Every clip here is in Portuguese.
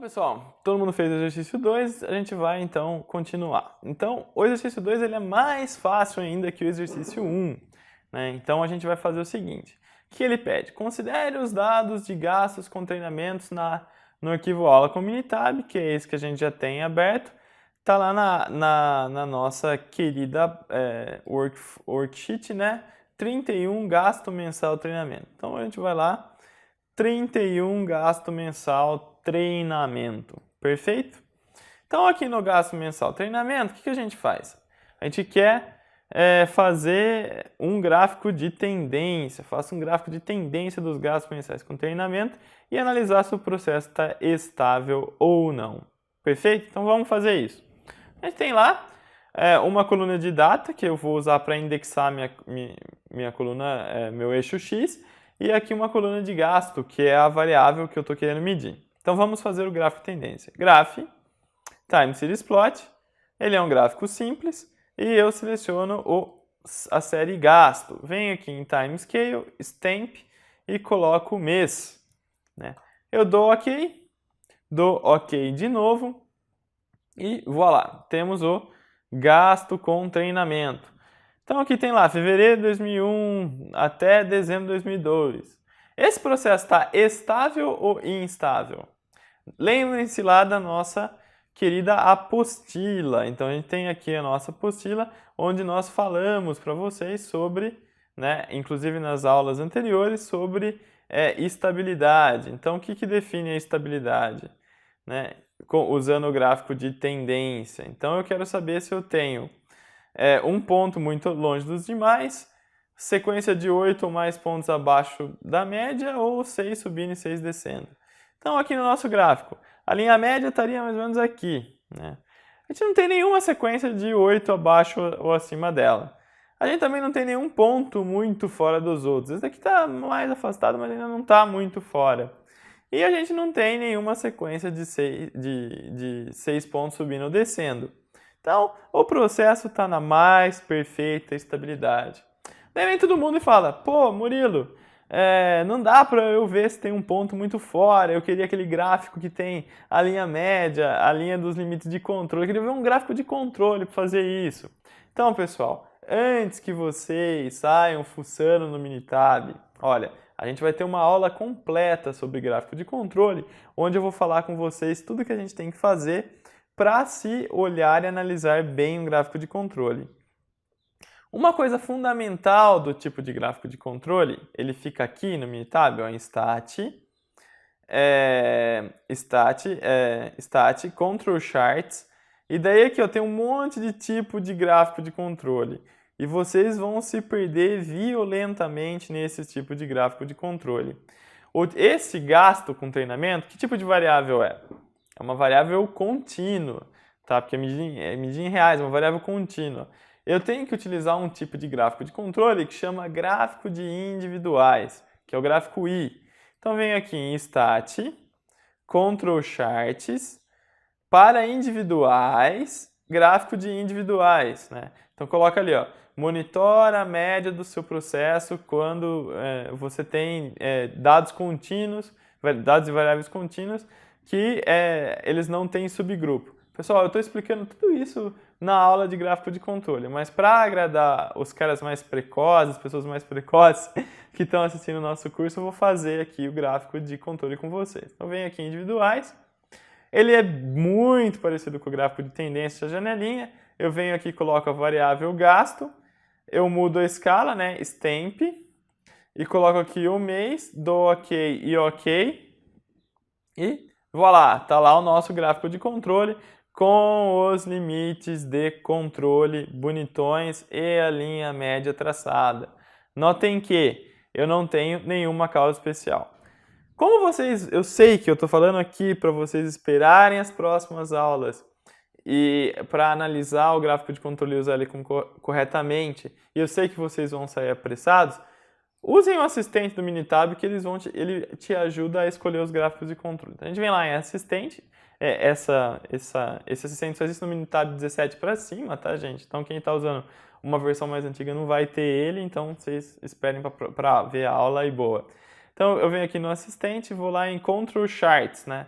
Pessoal, todo mundo fez o exercício 2, a gente vai então continuar. Então, o exercício 2 ele é mais fácil ainda que o exercício 1, né? Então, a gente vai fazer o seguinte, o que ele pede? Considere os dados de gastos com treinamentos no arquivo aula com Minitab, que é esse que a gente já tem aberto, está lá na nossa querida worksheet, né? 31 gasto mensal treinamento. Então, a gente vai lá, 31 gasto mensal treinamento. Perfeito? Então, aqui no gasto mensal treinamento, o que a gente faz? A gente quer fazer um gráfico de tendência. Faça um gráfico de tendência dos gastos mensais com treinamento e analisar se o processo está estável ou não. Perfeito? Então, vamos fazer isso. A gente tem lá uma coluna de data, que eu vou usar para indexar minha coluna, meu eixo X, e aqui uma coluna de gasto, que é a variável que eu estou querendo medir. Então vamos fazer o gráfico de tendência. Graph, Time Series Plot, ele é um gráfico simples, e eu seleciono a série gasto. Venho aqui em Time Scale, Stamp, e coloco o mês. Né? Eu dou OK de novo, e voilà, temos o gasto com treinamento. Então aqui tem lá, fevereiro de 2001 até dezembro de 2002. Esse processo está estável ou instável? Lembrem-se lá da nossa querida apostila. Então a gente tem aqui a nossa apostila, onde nós falamos para vocês sobre, né, inclusive nas aulas anteriores, sobre estabilidade. Então o que define a estabilidade? Né? Usando o gráfico de tendência. Então eu quero saber se eu tenho um ponto muito longe dos demais, sequência de 8 ou mais pontos abaixo da média, ou 6 subindo e 6 descendo. Então, aqui no nosso gráfico, a linha média estaria mais ou menos aqui. Né? A gente não tem nenhuma sequência de 8 abaixo ou acima dela. A gente também não tem nenhum ponto muito fora dos outros. Esse daqui está mais afastado, mas ainda não está muito fora. E a gente não tem nenhuma sequência de 6 pontos subindo ou descendo. Então, o processo está na mais perfeita estabilidade. Daí vem todo mundo e fala, pô, Murilo, não dá para eu ver se tem um ponto muito fora, eu queria aquele gráfico que tem a linha média, a linha dos limites de controle, eu queria ver um gráfico de controle para fazer isso. Então, pessoal, antes que vocês saiam fuçando no Minitab, olha, a gente vai ter uma aula completa sobre gráfico de controle, onde eu vou falar com vocês tudo que a gente tem que fazer para se olhar e analisar bem um gráfico de controle. Uma coisa fundamental do tipo de gráfico de controle, ele fica aqui no Minitab, ó, em Stat, Control Charts, e daí aqui ó, tem um monte de tipo de gráfico de controle. E vocês vão se perder violentamente nesse tipo de gráfico de controle. Esse gasto com treinamento, que tipo de variável é? É uma variável contínua, tá? Porque é medir em reais, é uma variável contínua. Eu tenho que utilizar um tipo de gráfico de controle que chama gráfico de individuais, que é o gráfico I. Então, venho aqui em Stat, Control Charts, para individuais, gráfico de individuais. Né? Então, coloca ali, ó, monitora a média do seu processo quando você tem dados contínuos, dados e variáveis contínuas, que eles não têm subgrupo. Pessoal, eu estou explicando tudo isso na aula de gráfico de controle, mas para agradar os caras mais precoces, as pessoas mais precoces que estão assistindo o nosso curso, eu vou fazer aqui o gráfico de controle com vocês. Então, venho aqui em individuais. Ele é muito parecido com o gráfico de tendência, a janelinha. Eu venho aqui e coloco a variável gasto. Eu mudo a escala, né, Stamp, e coloco aqui o mês, dou OK e OK. E voilà, tá lá o nosso gráfico de controle com os limites de controle bonitões e a linha média traçada. Notem que eu não tenho nenhuma causa especial. Como vocês, eu sei que eu estou falando aqui para vocês esperarem as próximas aulas e para analisar o gráfico de controle e usar ele corretamente, e eu sei que vocês vão sair apressados, usem o assistente do Minitab que ele te ajuda a escolher os gráficos de controle. Então, a gente vem lá em assistente, esse assistente só existe no Minitab 17 para cima, tá, gente? Então, quem está usando uma versão mais antiga não vai ter ele, então vocês esperem para ver a aula e boa. Então, eu venho aqui no assistente, vou lá em Control Charts, né?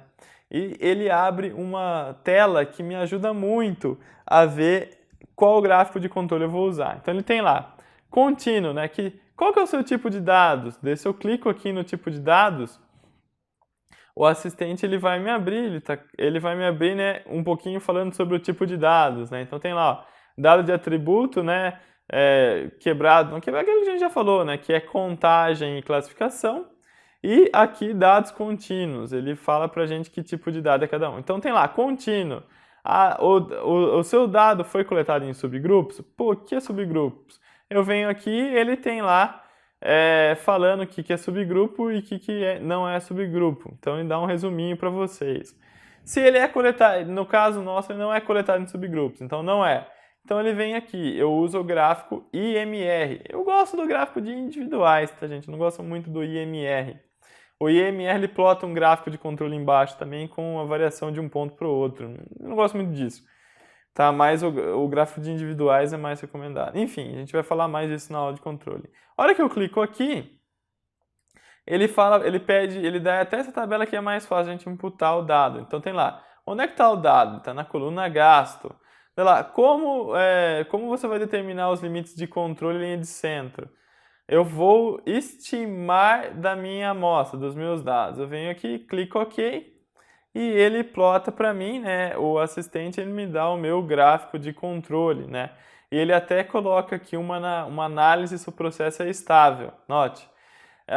e ele abre uma tela que me ajuda muito a ver qual gráfico de controle eu vou usar. Então ele tem lá, contínuo, né? Qual que é o seu tipo de dados? Daí se eu clico aqui no tipo de dados, o assistente ele vai me abrir, ele vai me abrir, né, um pouquinho falando sobre o tipo de dados, né? Então tem lá, ó, dado de atributo, né, quebrado, não quebrado, aquilo que a gente já falou, né, que é contagem e classificação, e aqui dados contínuos, ele fala pra gente que tipo de dado é cada um. Então tem lá, contínuo, o seu dado foi coletado em subgrupos? Pô, o que é subgrupos? Eu venho aqui, ele tem lá falando o que é subgrupo e o que não é subgrupo. Então ele dá um resuminho para vocês. Se ele é coletado, no caso nosso, ele não é coletado em subgrupos, então não é. Então ele vem aqui, eu uso o gráfico IMR. Eu gosto do gráfico de individuais, tá gente? Eu não gosto muito do IMR. O IMR ele plota um gráfico de controle embaixo também com a variação de um ponto para o outro. Eu não gosto muito disso. Tá, mas o gráfico de individuais é mais recomendado. Enfim, a gente vai falar mais disso na aula de controle. A hora que eu clico aqui, ele pede, ele dá até essa tabela que é mais fácil a gente imputar o dado. Então tem lá, onde é que está o dado? Está na coluna gasto. Sei lá, como você vai determinar os limites de controle e linha de centro? Eu vou estimar da minha amostra, dos meus dados. Eu venho aqui, clico OK, e ele plota para mim, né, o assistente ele me dá o meu gráfico de controle, né? E ele até coloca aqui uma análise se o processo é estável. Note,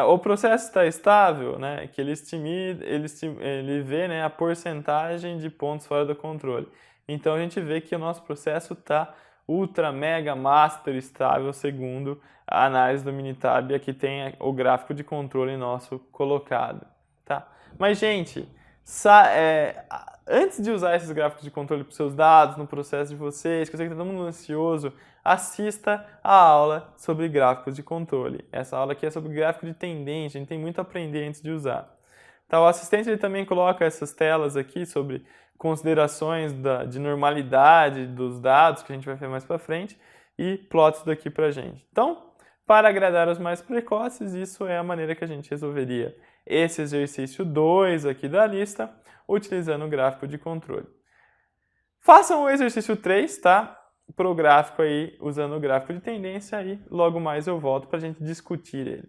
o processo está estável, né, que ele vê, né, a porcentagem de pontos fora do controle. Então a gente vê que o nosso processo está ultra, mega, master estável segundo a análise do Minitab. Aqui tem o gráfico de controle nosso colocado, tá? Mas, gente, antes de usar esses gráficos de controle para os seus dados, no processo de vocês, que eu sei que está todo mundo ansioso, assista a aula sobre gráficos de controle. Essa aula aqui é sobre gráfico de tendência, a gente tem muito a aprender antes de usar. Tá, o assistente ele também coloca essas telas aqui sobre considerações de normalidade dos dados, que a gente vai ver mais para frente, e plota isso daqui para a gente. Então, para agradar os mais precoces, isso é a maneira que a gente resolveria esse exercício 2 aqui da lista, utilizando o gráfico de controle. Façam o exercício 3, tá? Pro gráfico aí, usando o gráfico de tendência, e logo mais eu volto para a gente discutir ele.